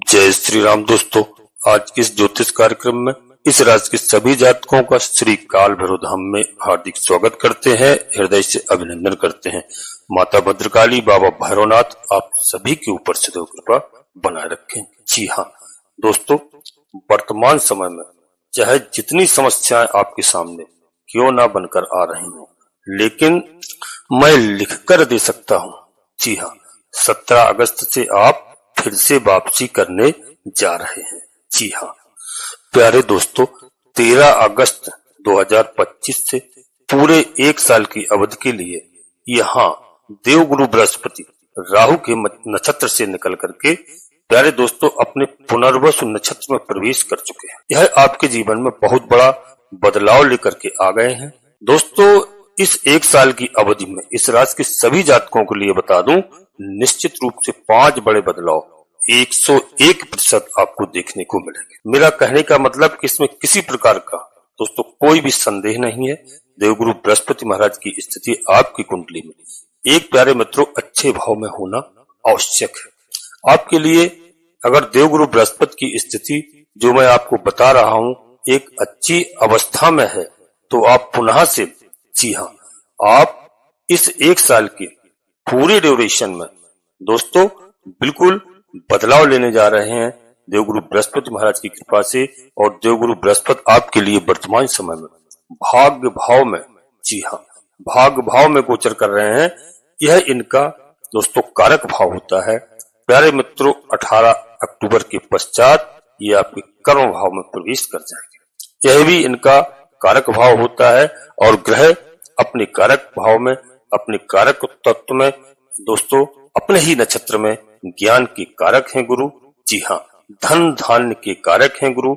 जय श्री राम दोस्तों। आज के इस ज्योतिष कार्यक्रम में इस राशि के सभी जातकों का श्री काल भैरव धाम में हार्दिक स्वागत करते हैं, हृदय से अभिनंदन करते हैं। माता भद्रकाली, बाबा भैरवनाथ आप सभी के ऊपर सदैव कृपा बनाए रखें। जी हाँ दोस्तों, वर्तमान समय में चाहे जितनी समस्याएं आपके सामने क्यों ना बनकर आ रही हो, लेकिन मैं लिख कर दे सकता हूँ। जी हाँ, 17 अगस्त से आप फिर से वापसी करने जा रहे हैं। जी हाँ प्यारे दोस्तों, 13 अगस्त 2025 से पूरे एक साल की अवधि के लिए यहाँ देवगुरु बृहस्पति राहु के नक्षत्र से निकल करके प्यारे दोस्तों अपने पुनर्वसु नक्षत्र में प्रवेश कर चुके हैं। यह आपके जीवन में बहुत बड़ा बदलाव लेकर के आ गए हैं। दोस्तों इस एक साल की अवधि में इस राशि के सभी जातकों के लिए बता दूं, निश्चित रूप से 5 बड़े बदलाव 101% आपको देखने को मिलेंगे। मेरा कहने का मतलब कि इसमें किसी प्रकार का दोस्तों कोई भी संदेह नहीं है। देवगुरु बृहस्पति महाराज की स्थिति आपकी कुंडली में एक प्यारे मित्रों अच्छे भाव में होना आवश्यक है। आपके लिए अगर देवगुरु बृहस्पति की स्थिति जो मैं आपको बता रहा हूं एक अच्छी अवस्था में है, तो आप पुनः से जी हाँ आप इस एक साल के पूरे ड्यूरेशन में दोस्तों बिल्कुल बदलाव लेने जा रहे हैं देवगुरु बृहस्पति महाराज की कृपा से। और देवगुरु बृहस्पति आपके लिए वर्तमान समय में भाग्य भाव में जी हाँ भाग्य भाव में गोचर कर रहे हैं। यह इनका दोस्तों कारक भाव होता है। प्यारे मित्रों 18 अक्टूबर के पश्चात ये आपके कर्म भाव में प्रवेश कर जाएंगे। यह भी इनका कारक भाव होता है और ग्रह अपने कारक भाव में अपने कारक तत्व में दोस्तों अपने ही नक्षत्र में ज्ञान के कारक हैं गुरु। जी हाँ धन धान्य के कारक हैं गुरु।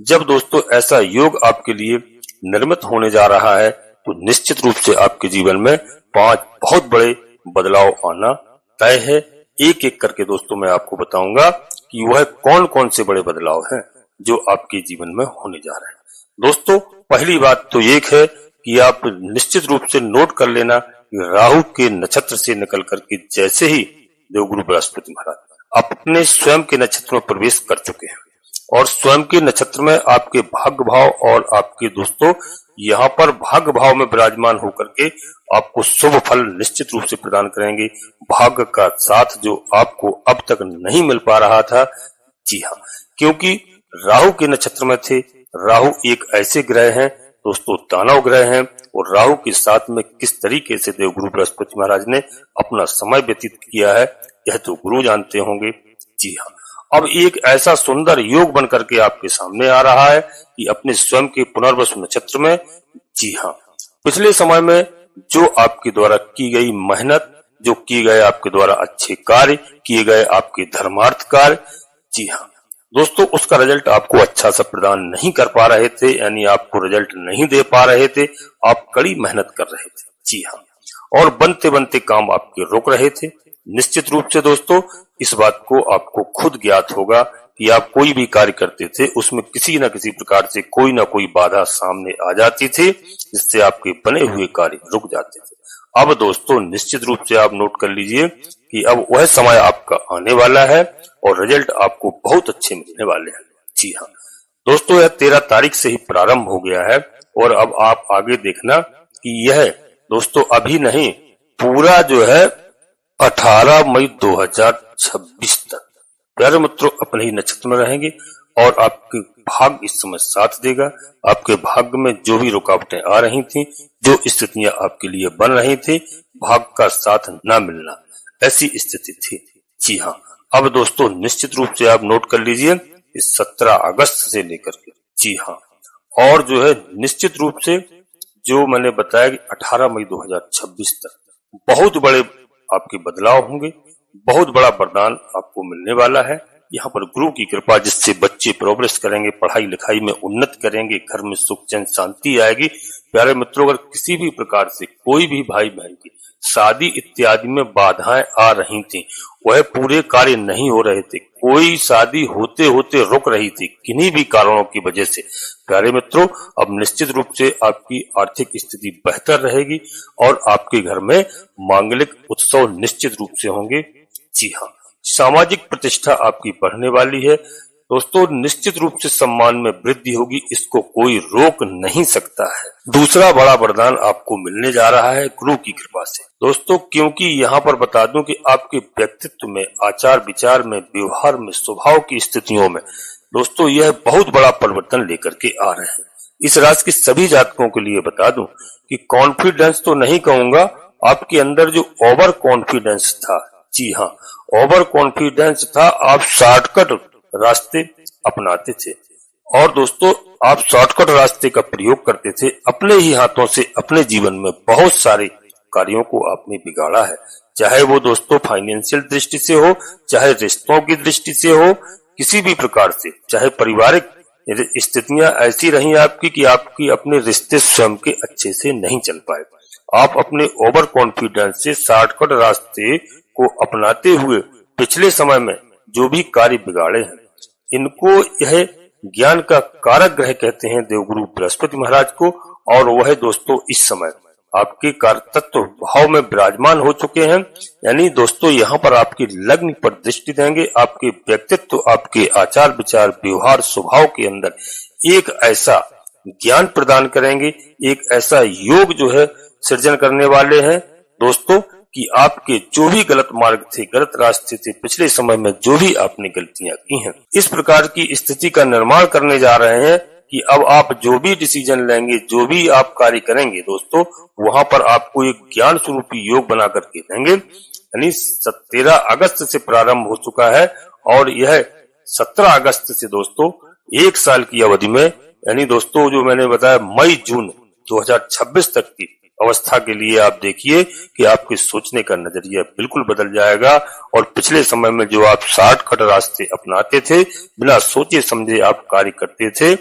जब दोस्तों ऐसा योग आपके लिए निर्मित होने जा रहा है तो निश्चित रूप से आपके जीवन में 5 बहुत बड़े बदलाव आना तय है। एक एक करके दोस्तों मैं आपको बताऊंगा कि वह कौन कौन से बड़े बदलाव हैं जो आपके जीवन में होने जा रहे हैं। दोस्तों पहली बात तो एक है कि आप निश्चित रूप से नोट कर लेना कि राहु के नक्षत्र से निकल करके जैसे ही देवगुरु बृहस्पति महाराज अपने स्वयं के नक्षत्र में प्रवेश कर चुके हैं और स्वयं के नक्षत्र में आपके भाग्य भाव और आपके दोस्तों यहाँ पर भाग्य भाव में विराजमान होकर के आपको शुभ फल निश्चित रूप से प्रदान करेंगे। भाग्य का साथ जो आपको अब तक नहीं मिल पा रहा था, जी हाँ क्योंकि राहु के नक्षत्र में थे। राहु एक ऐसे ग्रह हैं दोस्तों, दानव ग्रह हैं, और राहु के साथ में किस तरीके से देवगुरु बृहस्पति महाराज ने अपना समय व्यतीत किया है यह तो गुरु जानते होंगे। जी हाँ अब एक ऐसा सुंदर योग बन करके आपके सामने आ रहा है कि अपने स्वयं के पुनर्वसु नक्षत्र में जी हाँ पिछले समय में जो आपके द्वारा की गई मेहनत, जो किए गए आपके द्वारा अच्छे कार्य, किए गए आपके धर्मार्थ कार्य, जी हाँ दोस्तों उसका रिजल्ट आपको अच्छा सा प्रदान नहीं कर पा रहे थे, यानी आपको रिजल्ट नहीं दे पा रहे थे। आप कड़ी मेहनत कर रहे थे जी हाँ और बनते बनते काम आपके रुक रहे थे। निश्चित रूप से दोस्तों इस बात को आपको खुद ज्ञात होगा कि आप कोई भी कार्य करते थे उसमें किसी न किसी प्रकार से कोई ना कोई बाधा सामने आ जाती थी जिससे आपके बने हुए कार्य रुक जाते थे। अब दोस्तों निश्चित रूप से आप नोट कर लीजिए कि अब वह समय आपका आने वाला है और रिजल्ट आपको बहुत अच्छे मिलने वाले हैं। जी हाँ दोस्तों यह 13 तारीख से ही प्रारंभ हो गया है और अब आप आगे देखना कि यह दोस्तों अभी नहीं पूरा जो है 18 मई 2026 तक प्यारे मित्रों अपने ही नक्षत्र में रहेंगे और आपके भाग्य इस समय साथ देगा। आपके भाग्य में जो भी रुकावटें आ रही थी, जो स्थितियां आपके लिए बन रही थी, भाग्य का साथ न मिलना ऐसी स्थिति थी। जी हाँ अब दोस्तों निश्चित रूप से आप नोट कर लीजिए इस 17 अगस्त से लेकर के जी हाँ और जो है निश्चित रूप से जो मैंने बताया कि 18 मई 2026 तक बहुत बड़े आपके बदलाव होंगे, बहुत बड़ा वरदान आपको मिलने वाला है। यहाँ पर गुरु की कृपा जिससे बच्चे प्रोग्रेस करेंगे, पढ़ाई लिखाई में उन्नति करेंगे, घर में सुख चैन शांति आएगी। प्यारे मित्रों अगर किसी भी प्रकार से कोई भी भाई बहन की शादी इत्यादि में बाधाएं आ रही थी, वह पूरे कार्य नहीं हो रहे थे, कोई शादी होते होते रुक रही थी किन्हीं भी कारणों की वजह से, प्यारे मित्रों अब निश्चित रूप से आपकी आर्थिक स्थिति बेहतर रहेगी और आपके घर में मांगलिक उत्सव निश्चित रूप से होंगे। जी हाँ सामाजिक प्रतिष्ठा आपकी बढ़ने वाली है। दोस्तों निश्चित रूप से सम्मान में वृद्धि होगी, इसको कोई रोक नहीं सकता है। दूसरा बड़ा वरदान आपको मिलने जा रहा है गुरु की कृपा से दोस्तों, क्योंकि यहाँ पर बता दूं कि आपके व्यक्तित्व में, आचार विचार में, व्यवहार में, स्वभाव की स्थितियों में दोस्तों यह बहुत बड़ा परिवर्तन लेकर के आ रहे हैं। इस राशि के सभी जातकों के लिए बता दूं कि कॉन्फिडेंस तो नहीं कहूंगा, आपके अंदर जो ओवर कॉन्फिडेंस था, जी हाँ ओवर कॉन्फिडेंस था, आप शॉर्टकट रास्ते अपनाते थे और दोस्तों आप शॉर्टकट रास्ते का प्रयोग करते थे। अपने ही हाथों से अपने जीवन में बहुत सारे कार्यों को आपने बिगाड़ा है, चाहे वो दोस्तों फाइनेंशियल दृष्टि से हो, चाहे रिश्तों की दृष्टि से हो, किसी भी प्रकार से, चाहे पारिवारिक स्थितियां ऐसी रही आपकी कि आपकी अपने रिश्ते स्वयं के अच्छे से नहीं चल पाए। आप अपने ओवर कॉन्फिडेंस से शॉर्टकट रास्ते को अपनाते हुए पिछले समय में जो भी कार्य बिगाड़े हैं, इनको यह ज्ञान का कारक ग्रह कहते हैं देवगुरु बृहस्पति महाराज को, और वह दोस्तों इस समय आपके कारतत्व भाव में विराजमान हो चुके हैं। यानी दोस्तों यहाँ पर आपकी लग्न पर दृष्टि देंगे, आपके व्यक्तित्व, आपके आचार विचार, व्यवहार, स्वभाव के अंदर एक ऐसा ज्ञान प्रदान करेंगे, एक ऐसा योग जो है सृजन करने वाले हैं दोस्तों कि आपके जो भी गलत मार्ग थे, गलत रास्ते थे, पिछले समय में जो भी आपने गलतियां की हैं, इस प्रकार की स्थिति का निर्माण करने जा रहे हैं कि अब आप जो भी डिसीजन लेंगे, जो भी आप कार्य करेंगे दोस्तों, वहां पर आपको एक ज्ञान स्वरूपी योग बना करके देंगे। यानी 13 अगस्त से प्रारंभ हो चुका है और यह 17 अगस्त से दोस्तों 1 साल की अवधि में, यानी दोस्तों जो मैंने बताया मई जून 2026 तक की अवस्था के लिए आप देखिए कि आपके सोचने का नजरिया बिल्कुल बदल जाएगा और पिछले समय में जो आप शॉर्टकट रास्ते अपनाते थे, बिना सोचे समझे आप कार्य करते थे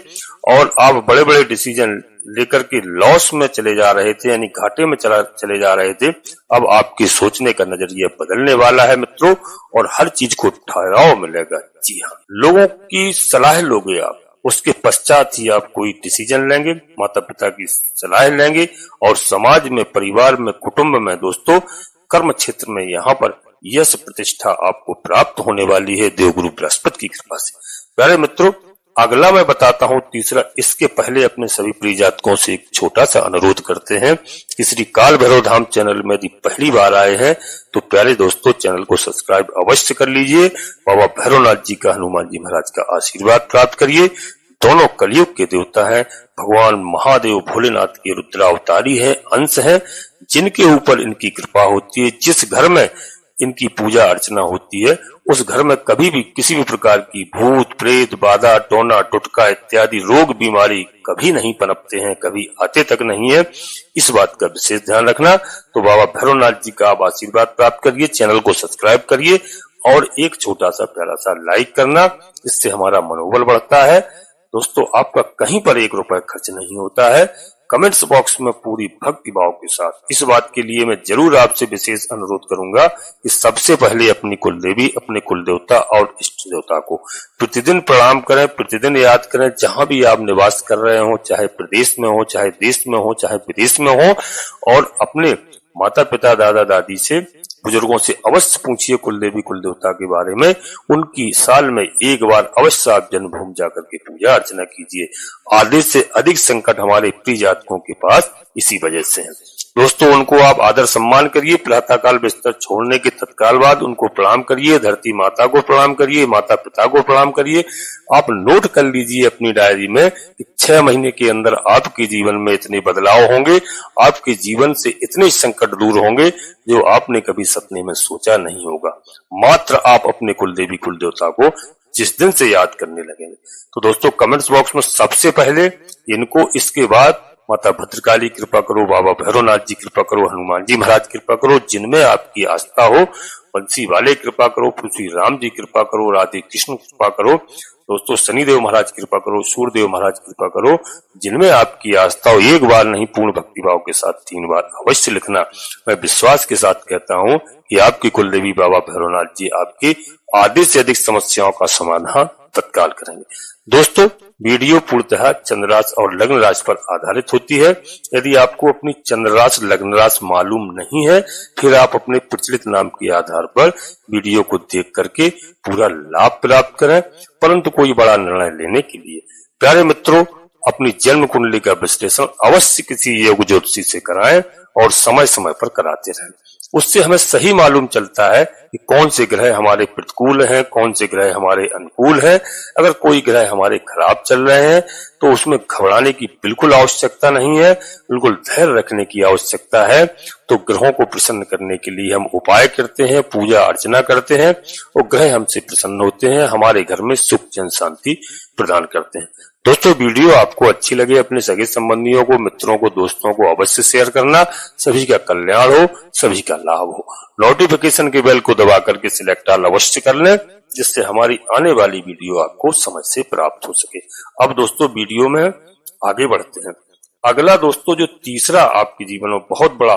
और आप बड़े बड़े डिसीजन लेकर के लॉस में चले जा रहे थे, यानी घाटे में चले जा रहे थे, अब आपके सोचने का नजरिया बदलने वाला है मित्रों और हर चीज को ठहराव मिलेगा। जी हाँ, लोगों की सलाह लोगे आप, उसके पश्चात ही आप कोई डिसीजन लेंगे, माता पिता की सलाह लेंगे और समाज में, परिवार में, कुटुंब में दोस्तों, कर्म क्षेत्र में यहाँ पर यश प्रतिष्ठा आपको प्राप्त होने वाली है देवगुरु बृहस्पति की कृपा से। प्यारे मित्रों, अगला मैं बताता हूँ तीसरा। इसके पहले अपने सभी प्रिय जातकों से एक छोटा सा अनुरोध करते हैं कि श्री काल भैरव धाम चैनल में यदि पहली बार आए हैं तो प्यारे दोस्तों चैनल को सब्सक्राइब अवश्य कर लीजिए। बाबा भैरवनाथ जी का, हनुमान जी महाराज का आशीर्वाद प्राप्त करिए। दोनों कलयुग के देवता हैं, भगवान महादेव भोलेनाथ के रुद्रावतारी है, अंश है, जिनके ऊपर इनकी कृपा होती है। जिस घर में इनकी पूजा अर्चना होती है उस घर में कभी भी किसी भी प्रकार की भूत प्रेत, बाधा, टोना टुटका इत्यादि रोग बीमारी कभी नहीं पनपते हैं, कभी आते तक नहीं है। इस बात का विशेष ध्यान रखना। तो बाबा भैरवनाथ जी का आप आशीर्वाद प्राप्त करिए, चैनल को सब्सक्राइब करिए और एक छोटा सा प्यारा सा लाइक करना, इससे हमारा मनोबल बढ़ता है। दोस्तों आपका कहीं पर 1 रुपया खर्च नहीं होता है। कमेंट्स बॉक्स में पूरी भक्ति भाव के साथ इस बात के लिए मैं जरूर आपसे विशेष अनुरोध करूंगा कि सबसे पहले अपनी कुल देवी, अपने कुल देवता और इष्ट देवता को प्रतिदिन प्रणाम करें, प्रतिदिन याद करें। जहां भी आप निवास कर रहे हो, चाहे प्रदेश में हो, चाहे देश में हो, चाहे विदेश में हो, और अपने माता पिता, दादा दादी से, बुजुर्गों से अवश्य पूछिए कुल देवी कुल देवता के बारे में। उनकी साल में एक बार अवश्य आप जन्मभूमि जाकर के पूजा अर्चना कीजिए। आधे से अधिक संकट हमारे प्रिय जातकों के पास इसी वजह से है। दोस्तों उनको आप आदर सम्मान करिए। प्रातःकाल बिस्तर छोड़ने के तत्काल बाद उनको प्रणाम करिए। धरती माता को प्रणाम करिए, माता पिता को प्रणाम करिए। आप नोट कर लीजिए अपनी डायरी में कि 6 महीने के अंदर आपके जीवन में इतने बदलाव होंगे, आपके जीवन से इतने संकट दूर होंगे जो आपने कभी सपने में सोचा नहीं होगा। मात्र आप अपने कुल देवी कुल देवता को जिस दिन से याद करने लगेंगे। तो दोस्तों कमेंट्स बॉक्स में सबसे पहले इनको, इसके बाद माता भद्रकाली कृपा करो, बाबा भैरवनाथ जी कृपा करो, हनुमान जी महाराज कृपा करो, जिनमें आपकी आस्था हो, बंसी वाले कृपा करो, श्री राम जी कृपा करो, राधे कृष्ण कृपा करो, दोस्तों शनिदेव महाराज कृपा करो, सूर्यदेव महाराज कृपा करो, जिनमें आपकी आस्था हो। एक बार नहीं, पूर्ण भक्ति भाव के साथ 3 बार अवश्य लिखना। मैं विश्वास के साथ कहता हूँ कि आपकी कुल देवी बाबा भैरवनाथ जी आपके आधे से अधिक समस्याओं का समाधान तत्काल करेंगे। दोस्तों वीडियो पूर्णतः चंद्र राशि और लग्न राशि पर आधारित होती है। यदि आपको अपनी चंद्र राशि लग्न राशि मालूम नहीं है, फिर आप अपने प्रचलित नाम के आधार पर वीडियो को देख करके पूरा लाभ प्राप्त करें, परंतु कोई बड़ा निर्णय लेने के लिए प्यारे मित्रों अपनी जन्म कुंडली का विश्लेषण अवश्य किसी योग ज्योतिषी से कराएं और समय समय पर कराते रहें। उससे हमें सही मालूम चलता है कि कौन से ग्रह हमारे प्रतिकूल हैं, कौन से ग्रह हमारे अनुकूल हैं। अगर कोई ग्रह हमारे खराब चल रहे हैं तो उसमें घबराने की बिल्कुल आवश्यकता नहीं है, बिल्कुल धैर्य रखने की आवश्यकता है। तो ग्रहों को प्रसन्न करने के लिए हम उपाय करते हैं, पूजा अर्चना करते हैं और ग्रह हमसे प्रसन्न होते हैं, हमारे घर में सुख जन शांति प्रदान करते हैं। दोस्तों वीडियो आपको अच्छी लगे अपने सगे संबंधियों को, मित्रों को, दोस्तों को अवश्य शेयर करना। सभी का कल्याण हो, सभी का लाभ हो। नोटिफिकेशन के बेल को दबा करके सिलेक्ट ऑल अवश्य कर लें, जिससे हमारी आने वाली वीडियो आपको समय से प्राप्त हो सके। अब दोस्तों वीडियो में आगे बढ़ते हैं। अगला दोस्तों जो तीसरा आपके जीवन में बहुत बड़ा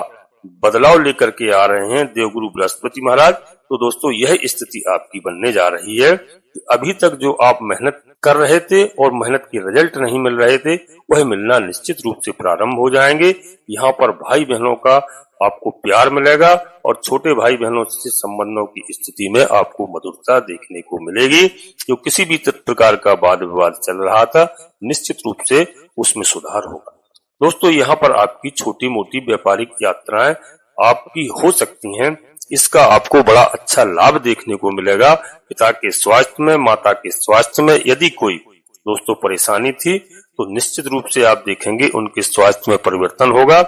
बदलाव लेकर के आ रहे हैं देवगुरु बृहस्पति महाराज। तो दोस्तों यह स्थिति आपकी बनने जा रही है कि अभी तक जो आप मेहनत कर रहे थे और मेहनत के रिजल्ट नहीं मिल रहे थे, वह मिलना निश्चित रूप से प्रारंभ हो जाएंगे। यहाँ पर भाई बहनों का आपको प्यार मिलेगा और छोटे भाई बहनों से संबंधों की स्थिति में आपको मधुरता देखने को मिलेगी। जो किसी भी प्रकार का वाद विवाद चल रहा था, निश्चित रूप से उसमें सुधार होगा। दोस्तों यहाँ पर आपकी छोटी मोटी व्यापारिक यात्राएं आपकी हो सकती हैं, इसका आपको बड़ा अच्छा लाभ देखने को मिलेगा। पिता के स्वास्थ्य में, माता के स्वास्थ्य में यदि कोई दोस्तों परेशानी थी तो निश्चित रूप से आप देखेंगे उनके स्वास्थ्य में परिवर्तन होगा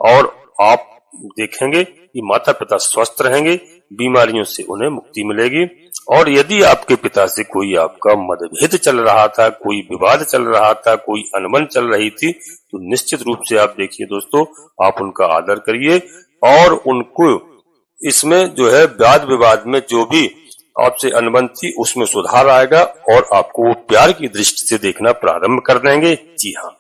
और आप देखेंगे कि माता पिता स्वस्थ रहेंगे, बीमारियों से उन्हें मुक्ति मिलेगी। और यदि आपके पिता से कोई आपका मतभेद चल रहा था, कोई विवाद चल रहा था, कोई अनबन चल रही थी, तो निश्चित रूप से आप देखिए दोस्तों आप उनका आदर करिए और उनको इसमें जो है वाद विवाद में जो भी आपसे अनबन थी उसमें सुधार आएगा और आपको वो प्यार की दृष्टि से देखना प्रारंभ कर देंगे। जी हाँ,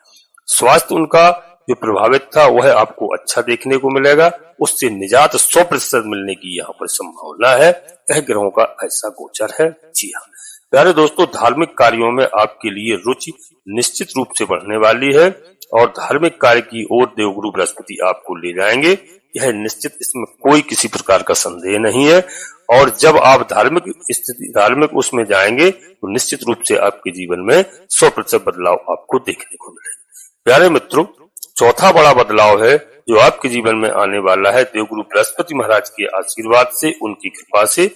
स्वास्थ्य उनका जो प्रभावित था वह आपको अच्छा देखने को मिलेगा, उससे निजात 100% मिलने की यहाँ पर संभावना है। यह ग्रहों का ऐसा गोचर है। जी हाँ प्यारे दोस्तों, धार्मिक कार्यों में आपके लिए रुचि निश्चित रूप से बढ़ने वाली है और धार्मिक कार्य की ओर देवगुरु बृहस्पति आपको ले जाएंगे, यह निश्चित, इसमें कोई किसी प्रकार का संदेह नहीं है। और जब आप धार्मिक उसमें जाएंगे तो निश्चित रूप से आपके जीवन में 100% बदलाव आपको देखने को मिलेगा। प्यारे मित्रों, चौथा बड़ा बदलाव है जो आपके जीवन में आने वाला है देवगुरु बृहस्पति महाराज के आशीर्वाद से, उनकी कृपा से।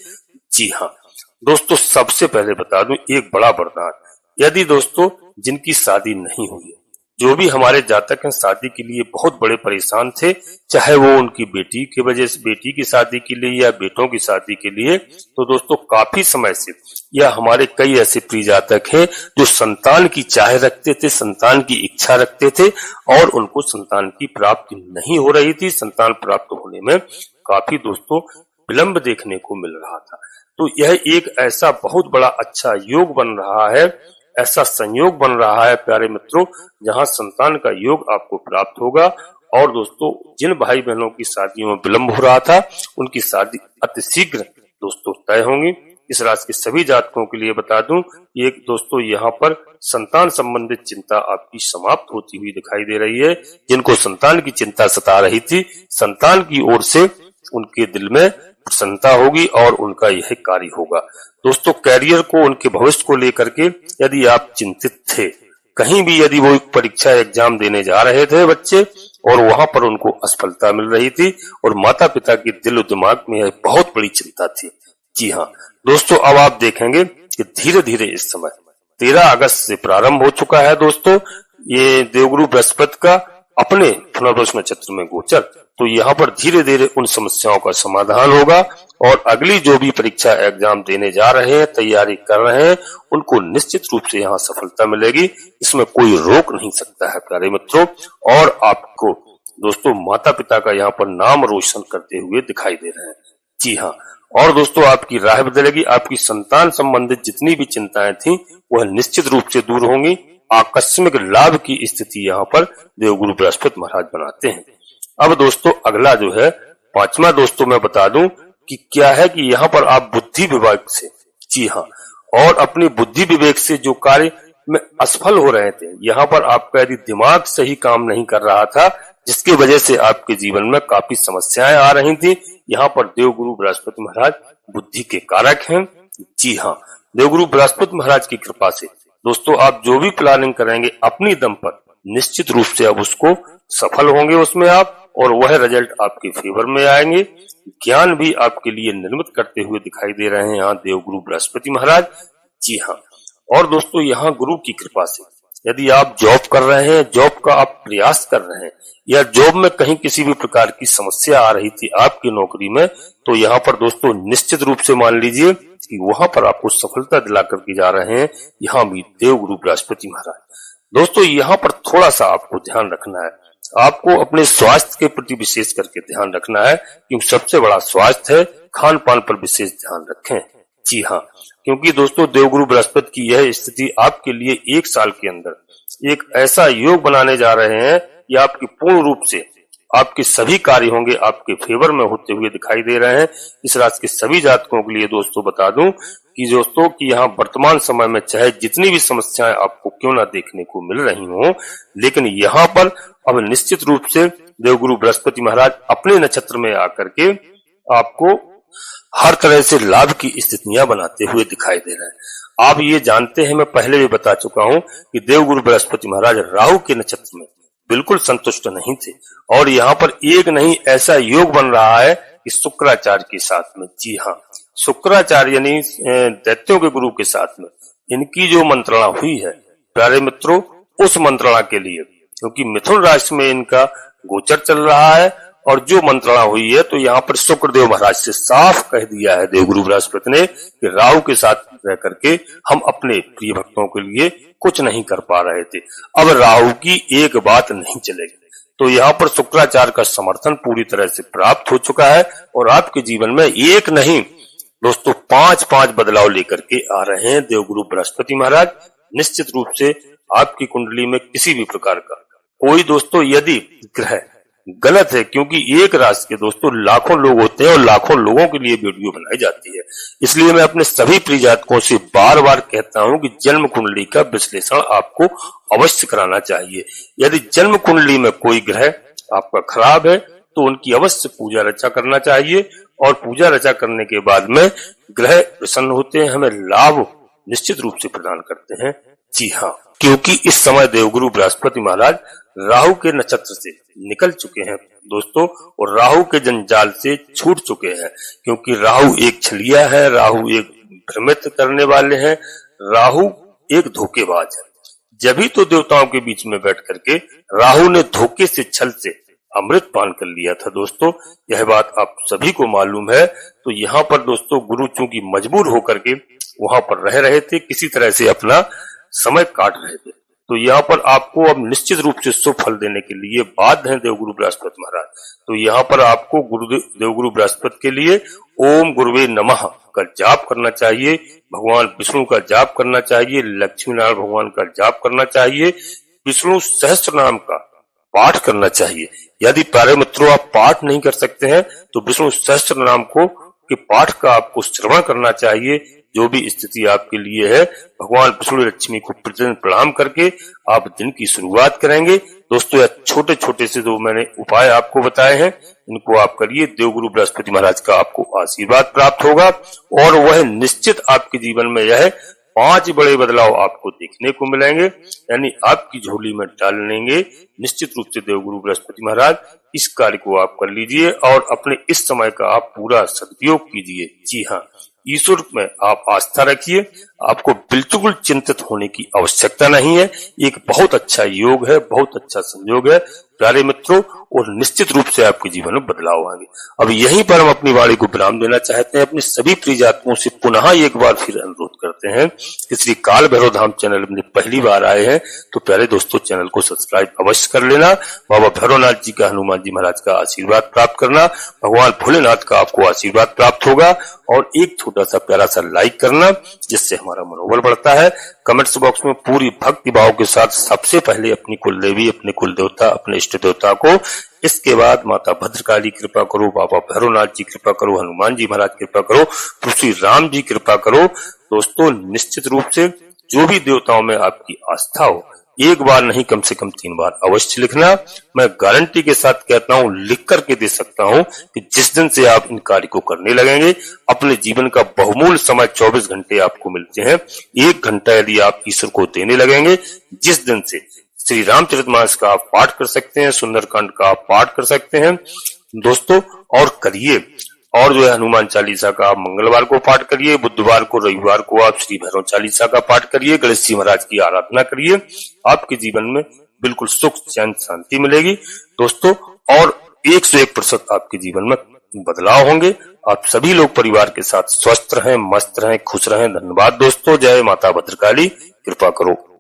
जी हाँ दोस्तों, सबसे पहले बता दूं एक बड़ा वरदान, यदि दोस्तों जिनकी शादी नहीं हुई है, जो भी हमारे जातक हैं शादी के लिए बहुत बड़े परेशान थे, चाहे वो उनकी बेटी की वजह से, बेटी की शादी के लिए या बेटों की शादी के लिए, तो दोस्तों काफी समय से या हमारे कई ऐसे प्रिय जातक हैं जो संतान की चाह रखते थे, संतान की इच्छा रखते थे और उनको संतान की प्राप्ति नहीं हो रही थी। संतान प्राप्त होने में काफी दोस्तों विलंब देखने को मिल रहा था। तो यह एक ऐसा बहुत बड़ा अच्छा योग बन रहा है, ऐसा संयोग बन रहा है प्यारे मित्रों, जहां संतान का योग आपको प्राप्त होगा। और दोस्तों जिन भाई बहनों की शादियों में विलंब हो रहा था, उनकी शादी अतिशीघ्र दोस्तों तय होंगी। इस राशि के सभी जातकों के लिए बता दूं कि एक दोस्तों यहाँ पर संतान संबंधित चिंता आपकी समाप्त होती हुई दिखाई दे रही है। जिनको संतान की चिंता सता रही थी, संतान की ओर से उनके दिल में प्रसन्नता होगी और उनका यह कार्य होगा। दोस्तों कैरियर को, उनके भविष्य को लेकर के यदि आप चिंतित थे, कहीं भी यदि वो परीक्षा एग्जाम देने जा रहे थे बच्चे और वहां पर उनको असफलता मिल रही थी और माता पिता के दिल और दिमाग में बहुत बड़ी चिंता थी। जी हाँ दोस्तों, अब आप देखेंगे कि धीरे धीरे इस समय 13 अगस्त से प्रारंभ हो चुका है दोस्तों ये देवगुरु बृहस्पति का अपने पुनर्वसु नक्षत्र में गोचर। तो यहाँ पर धीरे धीरे उन समस्याओं का समाधान होगा और अगली जो भी परीक्षा एग्जाम देने जा रहे हैं, तैयारी कर रहे हैं, उनको निश्चित रूप से यहाँ सफलता मिलेगी। इसमें कोई रोक नहीं सकता है प्यारे मित्रों। और आपको दोस्तों माता पिता का यहाँ पर नाम रोशन करते हुए दिखाई दे रहे हैं। जी हाँ, और दोस्तों आपकी राह बदलेगी, आपकी संतान संबंधित जितनी भी चिंताएं थी वह निश्चित रूप से दूर होंगी। आकस्मिक लाभ की स्थिति यहाँ पर देवगुरु बृहस्पति महाराज बनाते हैं। अब दोस्तों अगला जो है 5वां दोस्तों मैं बता दूं कि क्या है कि यहाँ पर आप बुद्धि विवेक से, जी हाँ, और अपनी बुद्धि विवेक से जो कार्य में असफल हो रहे थे। यहाँ पर आपका यदि दिमाग सही काम नहीं कर रहा था, जिसकी वजह से आपके जीवन में काफी समस्याएं आ रही थी, यहाँ पर देवगुरु बृहस्पति महाराज बुद्धि के कारक हैं। जी हाँ, देवगुरु बृहस्पति महाराज की कृपा से दोस्तों आप जो भी प्लानिंग करेंगे अपनी दम पर, निश्चित रूप से अब उसको सफल होंगे उसमें आप, और वह रिजल्ट आपके फेवर में आएंगे। ज्ञान भी आपके लिए निर्मित करते हुए दिखाई दे रहे हैं यहाँ देवगुरु बृहस्पति महाराज। जी हाँ, और दोस्तों यहाँ गुरु की कृपा से यदि आप जॉब कर रहे हैं, जॉब का आप प्रयास कर रहे हैं, या जॉब में कहीं किसी भी प्रकार की समस्या आ रही थी आपकी नौकरी में, तो यहाँ पर दोस्तों निश्चित रूप से मान लीजिए कि वहां पर आपको सफलता दिला करके जा रहे हैं यहाँ भी देवगुरु बृहस्पति महाराज। दोस्तों यहाँ पर थोड़ा सा आपको ध्यान रखना है, आपको अपने स्वास्थ्य के प्रति विशेष करके ध्यान रखना है, क्योंकि सबसे बड़ा स्वास्थ्य है। खान पान पर विशेष ध्यान रखें। जी हाँ, क्योंकि दोस्तों देवगुरु बृहस्पति की यह स्थिति आपके लिए 1 साल के अंदर एक ऐसा योग बनाने जा रहे हैं कि आपकी पूर्ण रूप से आपके सभी कार्य होंगे आपके फेवर में होते हुए दिखाई दे रहे हैं। इस राशि के सभी जातकों के लिए दोस्तों बता दूं कि यहाँ वर्तमान समय में चाहे जितनी भी समस्याएं आपको क्यों ना देखने को मिल रही हो, लेकिन यहाँ पर अब निश्चित रूप से देवगुरु बृहस्पति महाराज अपने नक्षत्र में आकर के आपको हर तरह से लाभ की स्थितियां बनाते हुए दिखाई दे रहे हैं। आप ये जानते हैं, मैं पहले भी बता चुका हूं कि देवगुरु बृहस्पति महाराज राहु के नक्षत्र में बिल्कुल संतुष्ट नहीं थे, और यहाँ पर एक नहीं ऐसा योग बन रहा है कि शुक्राचार्य के साथ में, जी हाँ, शुक्राचार्य यानी दैत्यों के गुरु के साथ में इनकी जो मंत्रणा हुई है प्यारे मित्रों, उस मंत्रणा के लिए, क्योंकि मिथुन राशि में इनका गोचर चल रहा है और जो मंत्रणा हुई है, तो यहाँ पर शुक्रदेव महाराज से साफ कह दिया है देवगुरु बृहस्पति ने कि राहु के साथ रह करके हम अपने प्रिय भक्तों के लिए कुछ नहीं कर पा रहे थे, अब राहु की एक बात नहीं चलेगी। तो यहाँ पर शुक्राचार्य का समर्थन पूरी तरह से प्राप्त हो चुका है, और आपके जीवन में एक नहीं दोस्तों 5 बदलाव लेकर के आ रहे हैं देवगुरु बृहस्पति महाराज। निश्चित रूप से आपकी कुंडली में किसी भी प्रकार का कोई दोस्तों यदि ग्रह गलत है, क्योंकि एक राशि के दोस्तों लाखों लोग होते हैं और लाखों लोगों के लिए वीडियो बनाई जाती है, इसलिए मैं अपने सभी प्रिय जातकों से बार बार कहता हूं कि जन्म कुंडली का विश्लेषण आपको अवश्य कराना चाहिए। यदि जन्म कुंडली में कोई ग्रह आपका खराब है तो उनकी अवश्य पूजा रचा करना चाहिए, और पूजा रचा करने के बाद में ग्रह प्रसन्न होते हैं, हमें लाभ निश्चित रूप से प्रदान करते हैं। जी हाँ, क्योंकि इस समय देवगुरु बृहस्पति महाराज राहु के नक्षत्र से निकल चुके हैं दोस्तों, और राहु के जंजाल से छूट चुके हैं, क्योंकि राहु एक छलिया है, राहु एक भ्रमित करने वाले हैं, राहु एक धोखेबाज है। जब ही तो देवताओं के बीच में बैठ करके राहु ने धोखे से, छल से अमृत पान कर लिया था दोस्तों, यह बात आप सभी को मालूम है। तो यहाँ पर दोस्तों गुरु चूंकि मजबूर होकर के वहां पर रह रहे थे, किसी तरह से अपना समय काट रहे थे, तो यहाँ पर आपको अब निश्चित रूप से शुभ फल देने के लिए बाध्य हैं देवगुरु बृहस्पति महाराज। तो यहाँ पर आपको देवगुरु बृहस्पति के लिए ओम गुरुवे नमः का जाप करना चाहिए, भगवान विष्णु का जाप करना चाहिए, लक्ष्मी नारायण भगवान का जाप करना चाहिए, विष्णु सहस्त्र नाम का पाठ करना चाहिए। यदि प्यारे मित्रों आप पाठ नहीं कर सकते हैं तो विष्णु सहस्त्र नाम के पाठ का आपको श्रवण करना चाहिए। जो भी स्थिति आपके लिए है, भगवान विष्णु लक्ष्मी को प्रतिदिन प्रणाम करके आप दिन की शुरुआत करेंगे। दोस्तों यह छोटे छोटे से जो मैंने उपाय आपको बताए हैं, इनको आप करिए, देवगुरु बृहस्पति महाराज का आपको आशीर्वाद प्राप्त होगा, और वह निश्चित आपके जीवन में यह 5 बड़े बदलाव आपको देखने को मिलेंगे, यानी आपकी झोली में डाल लेंगे निश्चित रूप से देवगुरु बृहस्पति महाराज। इस कार्य को आप कर लीजिए और अपने इस समय का आप पूरा सदुपयोग कीजिए। जी हाँ, ईश्वर में आप आस्था रखिए, आपको बिल्कुल चिंतित होने की आवश्यकता नहीं है। एक बहुत अच्छा योग है, बहुत अच्छा संयोग है प्यारे मित्रों, और निश्चित रूप से आपके जीवन में बदलाव आएंगे। अब यहीं पर हम अपनी वाणी को विराम देना चाहते हैं। अपने सभी प्रिय जातकों से पुनः एक बार फिर अनुरोध करते हैं कि श्री काल भैरव धाम चैनल में पहली बार आए हैं तो प्यारे दोस्तों चैनल को सब्सक्राइब अवश्य कर लेना। बाबा भैरवनाथ जी का, हनुमान जी महाराज का आशीर्वाद प्राप्त करना, भगवान भोलेनाथ का आपको आशीर्वाद प्राप्त होगा, और एक छोटा सा प्यारा सा लाइक करना जिससे हमारा मनोबल बढ़ता है। कमेंट्स बॉक्स में पूरी भक्ति भाव के साथ सबसे पहले अपनी कुल देवी, अपने कुल देवता, अपने इष्ट देवता को, इसके बाद माता भद्रकाली कृपा करो, बाबा भैरवनाथ जी कृपा करो, हनुमान जी महाराज कृपा करो, तो श्री राम जी कृपा करो। दोस्तों निश्चित रूप से जो भी देवताओं में आपकी आस्था हो, एक बार नहीं कम से कम 3 बार अवश्य लिखना। मैं गारंटी के साथ कहता हूं, लिख करके दे सकता हूं कि जिस दिन से आप इन कार्य को करने लगेंगे, अपने जीवन का बहुमूल्य समय 24 घंटे आपको मिलते हैं, 1 घंटा यदि आप ईश्वर को देने लगेंगे, जिस दिन से श्री रामचरितमानस का आप पाठ कर सकते हैं, सुंदरकांड का आप पाठ कर सकते हैं दोस्तों, और करिए। और जो है हनुमान चालीसा का आप मंगलवार को पाठ करिए, बुधवार को, रविवार को आप श्री भैरव चालीसा का पाठ करिए, गणेश जी महाराज की आराधना करिए। आपके जीवन में बिल्कुल सुख, चैन, शांति मिलेगी दोस्तों, और 101% आपके जीवन में बदलाव होंगे। आप सभी लोग परिवार के साथ स्वस्थ रहें, मस्त रहें, खुश रहें। धन्यवाद दोस्तों। जय माता भद्रकाली। कृपा करो।